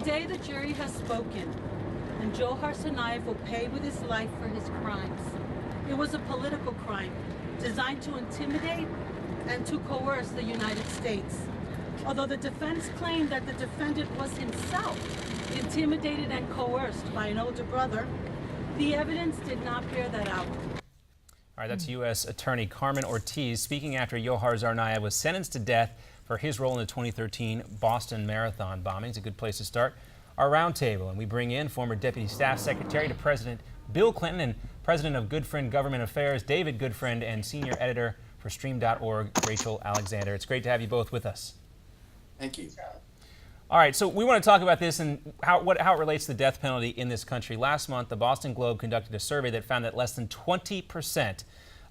Today the jury has spoken, and Johar Tsarnaev will pay with his life for his crimes. It was a political crime designed to intimidate and to coerce the United States. Although the defense claimed that the defendant was himself intimidated and coerced by an older brother, the evidence did not bear that out. All right, that's U.S. Attorney Carmen Ortiz speaking after Johar Tsarnaev was sentenced to death for his role in the 2013 Boston Marathon bombing. It's a good place to start our roundtable, and we bring in former Deputy Staff Secretary to President Bill Clinton and President of Goodfriend Government Affairs, David Goodfriend, and Senior Editor for Stream.org, Rachel Alexander. It's great to have you both with us. Thank you. All right, so we want to talk about this and how it relates to the death penalty in this country. Last month, the Boston Globe conducted a survey that found that less than 20%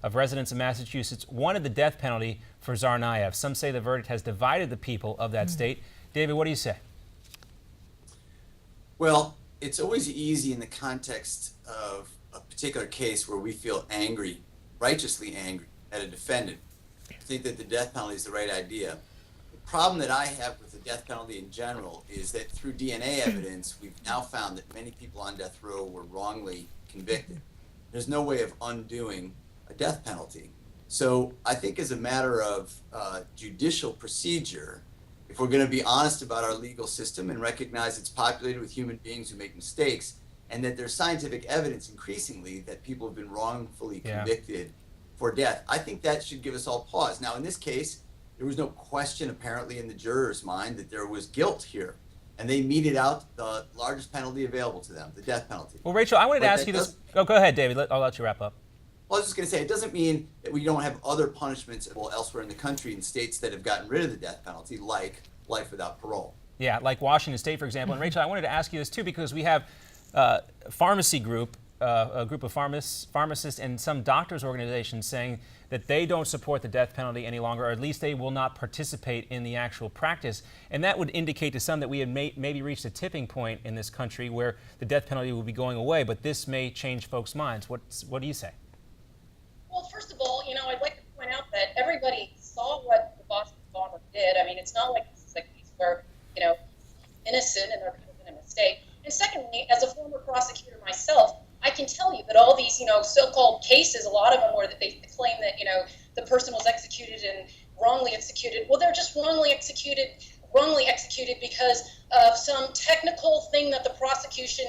of residents in Massachusetts wanted the death penalty for Tsarnaev. Some say the verdict has divided the people of that state. David, what do you say? Well, it's always easy in the context of a particular case where we feel angry, righteously angry, at a defendant, to think that the death penalty is the right idea. The problem that I have with the death penalty in general is that through DNA evidence, we've now found that many people on death row were wrongly convicted. There's no way of undoing a death penalty. So I think as a matter of judicial procedure, if we're going to be honest about our legal system and recognize it's populated with human beings who make mistakes, and that there's scientific evidence increasingly that people have been wrongfully convicted for death, I think that should give us all pause. Now, in this case, there was no question apparently in the juror's mind that there was guilt here, and they meted out the largest penalty available to them, the death penalty. Well, Rachel, I wanted to ask you this. Oh, go ahead, David. I'll let you wrap up. Well, I was just going to say, it doesn't mean that we don't have other punishments elsewhere in the country in states that have gotten rid of the death penalty, like life without parole. Yeah, like Washington State, for example. And Rachel, I wanted to ask you this too, because we have a pharmacy group, a group of pharmacists and some doctors' organizations saying that they don't support the death penalty any longer, or at least they will not participate in the actual practice. And that would indicate to some that we have maybe reached a tipping point in this country where the death penalty will be going away, but this may change folks' minds. What do you say? Well, first of all, I'd like to point out that everybody saw what the Boston bomber did. I mean, it's not like this is a case where, innocent and there could have been a mistake. And secondly, as a former prosecutor myself, I can tell you that all these, so-called cases, a lot of them where they claim that, the person was executed and wrongly executed. Well, they're just wrongly executed because of some technical thing that the prosecution,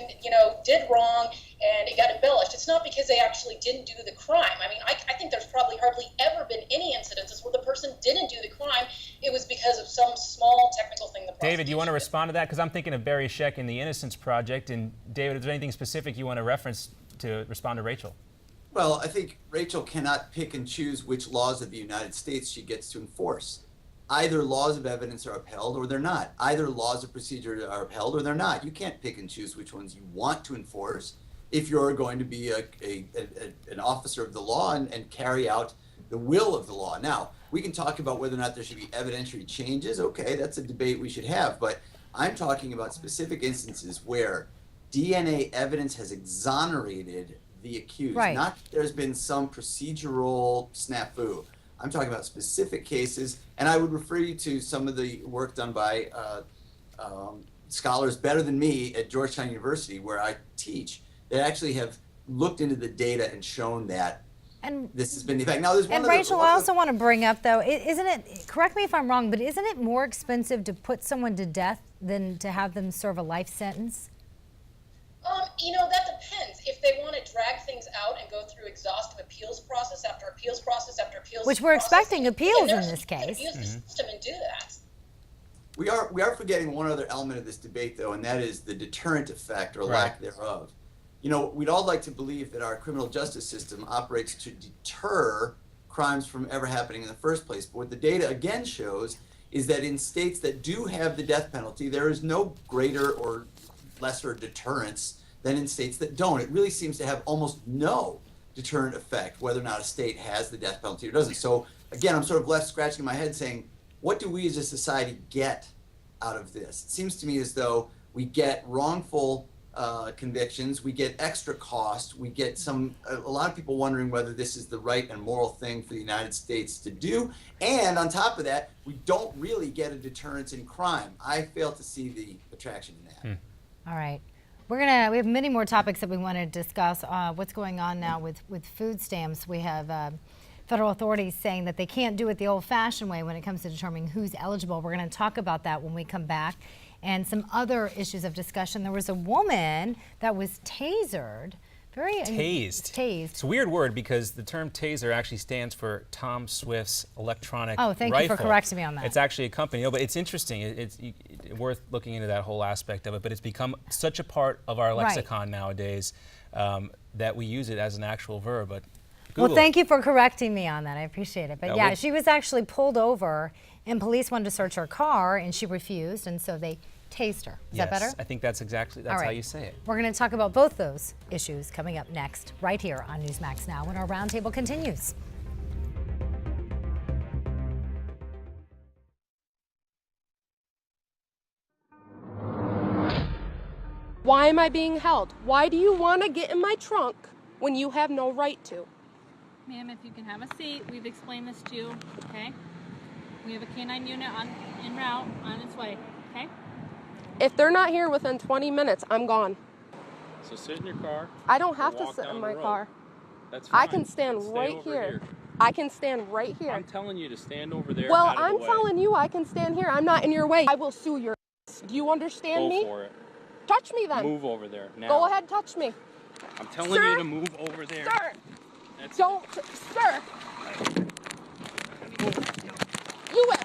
did wrong and it got embellished. It's not because they actually didn't do the crime. I mean, I think there's probably hardly ever been any incidences where the person didn't do the crime. It was because of some small technical thing the prosecution David, do you want to did. respond to that? Because I'm thinking of Barry Scheck in the Innocence Project. And David, is there anything specific you want to reference to respond to Rachel? Well, I think Rachel cannot pick and choose which laws of the United States she gets to enforce. Either laws of evidence are upheld or they're not. Either laws of procedure are upheld or they're not. You can't pick and choose which ones you want to enforce if you're going to be an officer of the law and carry out the will of the law. Now, we can talk about whether or not there should be evidentiary changes. Okay, that's a debate we should have. But I'm talking about specific instances where DNA evidence has exonerated the accused. Right. Not there's been some procedural snafu. I'm talking about specific cases, and I would refer you to some of the work done by scholars better than me at Georgetown University, where I teach, that actually have looked into the data and shown that this has been the effect. Now, there's one And other, Rachel, I also want to bring up, though, isn't it, correct me if I'm wrong, but isn't it more expensive to put someone to death than to have them serve a life sentence? That depends. If they want to drag things out and go through exhaustive appeals process after appeals process after appeals Which we're process, expecting appeals then in this case. Abuse the system and do that. We are forgetting one other element of this debate, though, and that is the deterrent effect or lack thereof. We'd all like to believe that our criminal justice system operates to deter crimes from ever happening in the first place. But what the data again shows is that in states that do have the death penalty, there is no greater or lesser deterrence than in states that don't. It really seems to have almost no deterrent effect, whether or not a state has the death penalty or doesn't. So again, I'm sort of left scratching my head saying, what do we as a society get out of this? It seems to me as though we get wrongful convictions, we get extra cost, we get a lot of people wondering whether this is the right and moral thing for the United States to do. And on top of that, we don't really get a deterrence in crime. I fail to see the attraction in that. All right. We have many more topics that we want to discuss. What's going on now with food stamps? We have federal authorities saying that they can't do it the old-fashioned way when it comes to determining who's eligible. We're going to talk about that when we come back. And some other issues of discussion. There was a woman that was tasered. Tased. It's a weird word because the term taser actually stands for Tom Swift's electronic rifle. Oh, thank you for correcting me on that. It's actually a company. But it's interesting. It's worth looking into that whole aspect of it. But it's become such a part of our lexicon nowadays that we use it as an actual verb. But Google well, thank you for correcting me on that. I appreciate it. But yeah, she was actually pulled over, and police wanted to search her car, and she refused, and so they tased her. Is that better? I think that's how you say it. We're going to talk about both those issues coming up next, right here on Newsmax Now, when our roundtable continues. Why am I being held? Why do you want to get in my trunk when you have no right to? Ma'am, if you can have a seat, we've explained this to you, okay? We have a canine unit en route on its way, okay? If they're not here within 20 minutes, I'm gone. So sit in your car. I don't have to sit in my car. That's fine. I can stand right here. I can stand right here. I'm telling you to stand over there. Well, I'm telling you I can stand here. I'm not in your way. I will sue your ass. Do you understand me? Go for it. Touch me then. Move over there now. Go ahead, touch me. I'm telling you to move over there. Sir, don't, sir. You will.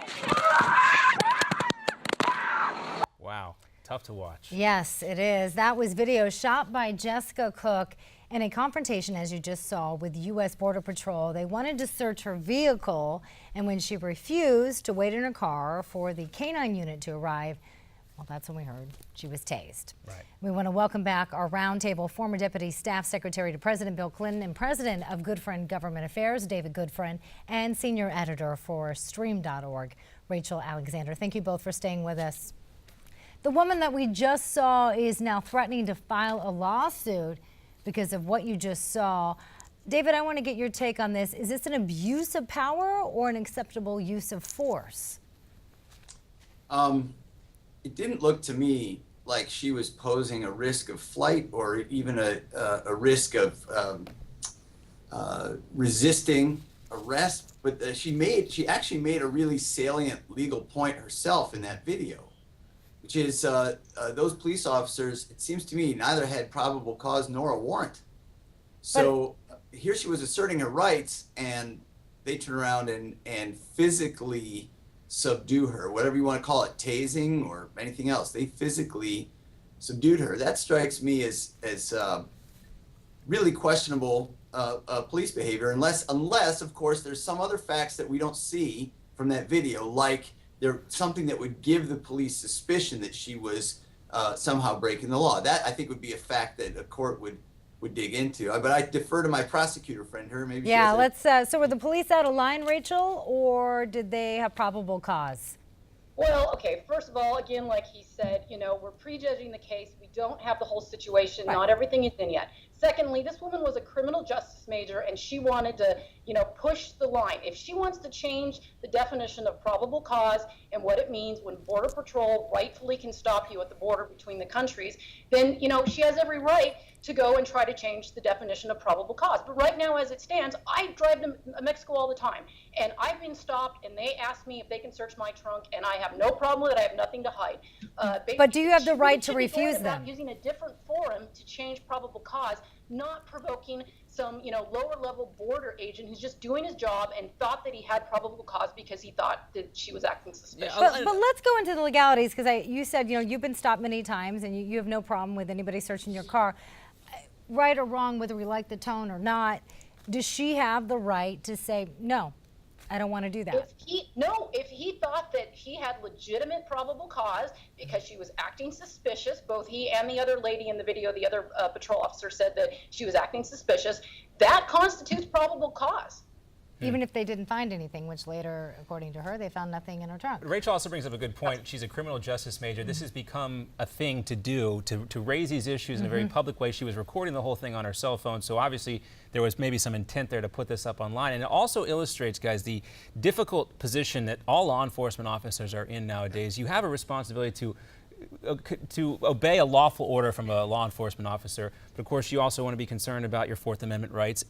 Wow, tough to watch. Yes, it is. That was video shot by Jessica Cook in a confrontation, as you just saw, with U.S. Border Patrol. They wanted to search her vehicle, and when she refused to wait in her car for the canine unit to arrive, well, that's when we heard she was tased. Right. We want to welcome back our roundtable, former Deputy Staff Secretary to President Bill Clinton and President of Goodfriend Government Affairs, David Goodfriend, and Senior Editor for Stream.org, Rachel Alexander. Thank you both for staying with us. The woman that we just saw is now threatening to file a lawsuit because of what you just saw. David, I want to get your take on this. Is this an abuse of power or an acceptable use of force? It didn't look to me like she was posing a risk of flight or even a risk of resisting arrest, but she actually made a really salient legal point herself in that video, which is those police officers, it seems to me, neither had probable cause nor a warrant. So here she was asserting her rights, and they turn around and physically subdue her, whatever you want to call it, tasing or anything else. They physically subdued her. That strikes me as really questionable police behavior, unless of course there's some other facts that we don't see from that video, like something that would give the police suspicion that she was somehow breaking the law. That I think would be a fact that a court would dig into. But I defer to my prosecutor friend here. Maybe. Yeah, so were the police out of line, Rachel, or did they have probable cause? Well, okay, first of all, again, like he said, we're prejudging the case. We don't have the whole situation. Right. Not everything is in yet. Secondly, this woman was a criminal justice major, and she wanted to, push the line. If she wants to change the definition of probable cause and what it means when Border Patrol rightfully can stop you at the border between the countries, then, she has every right to go and try to change the definition of probable cause. But right now, as it stands, I drive to Mexico all the time, and I've been stopped, and they ask me if they can search my trunk, and I have no problem with it. I have nothing to hide. But do you have the right to refuse them? Using a different forum to change probable cause, not provoking some, lower-level border agent who's just doing his job and thought that he had probable cause because he thought that she was acting suspicious. But let's go into the legalities, because you said, you've been stopped many times, and you have no problem with anybody searching your car. Right or wrong, whether we like the tone or not, does she have the right to say, no, I don't want to do that? If he thought that he had legitimate probable cause because she was acting suspicious, both he and the other lady in the video, the other patrol officer said that she was acting suspicious, that constitutes probable cause. even if they didn't find anything, which later, according to her, they found nothing in her trunk. Rachel also brings up a good point. She's a criminal justice major. This has become a thing to do, to raise these issues in a very public way. She was recording the whole thing on her cell phone, so obviously there was maybe some intent there to put this up online. And it also illustrates, guys, the difficult position that all law enforcement officers are in nowadays. You have a responsibility to obey a lawful order from a law enforcement officer, but of course you also want to be concerned about your Fourth Amendment rights.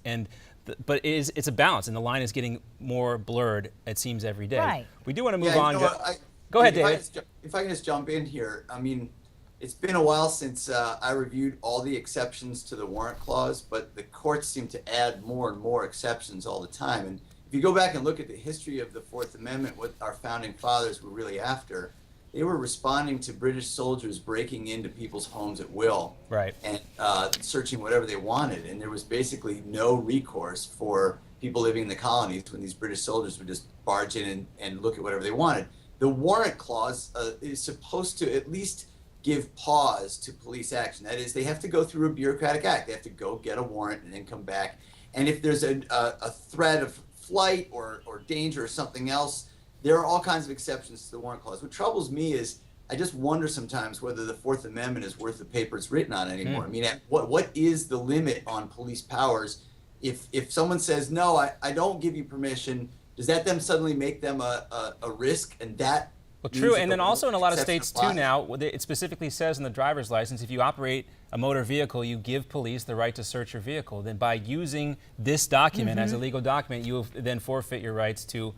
But it's a balance, and the line is getting more blurred, it seems, every day. Right. We do want to move Yeah, on. you know what, Go ahead, David. If I can just jump in here, I mean, it's been a while since I reviewed all the exceptions to the warrant clause, but the courts seem to add more and more exceptions all the time. And if you go back and look at the history of the Fourth Amendment, what our founding fathers were really after, they were responding to British soldiers breaking into people's homes at will, Right. and searching whatever they wanted. And there was basically no recourse for people living in the colonies when these British soldiers would just barge in and look at whatever they wanted. The warrant clause is supposed to at least give pause to police action. That is, they have to go through a bureaucratic act. They have to go get a warrant and then come back. And if there's a threat of flight or danger or something else, there are all kinds of exceptions to the warrant clause. What troubles me is I just wonder sometimes whether the Fourth Amendment is worth the paper it's written on anymore. I mean, what is the limit on police powers? If someone says, no, I don't give you permission, does that then suddenly make them a risk? And that Well, true, and then also in a lot of states too now, it specifically says in the driver's license, if you operate a motor vehicle, you give police the right to search your vehicle. Then by using this document as a legal document, you then forfeit your rights to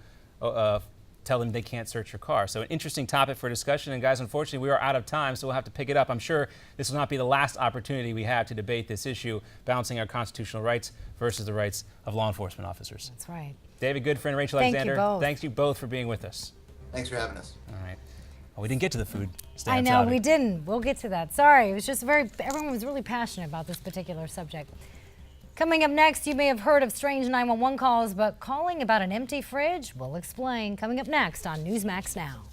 tell them they can't search your car. So an interesting topic for discussion. And guys, unfortunately, we are out of time, so we'll have to pick it up. I'm sure this will not be the last opportunity we have to debate this issue, balancing our constitutional rights versus the rights of law enforcement officers. That's right. David Goodfriend, Rachel Thank Alexander, you both. thanks you both for being with us. Thanks for having us. All right. Well, we didn't get to the food. I know, we didn't. We'll get to that. Sorry, it was just everyone was really passionate about this particular subject. Coming up next, you may have heard of strange 911 calls, but calling about an empty fridge? We'll explain. Coming up next on Newsmax Now.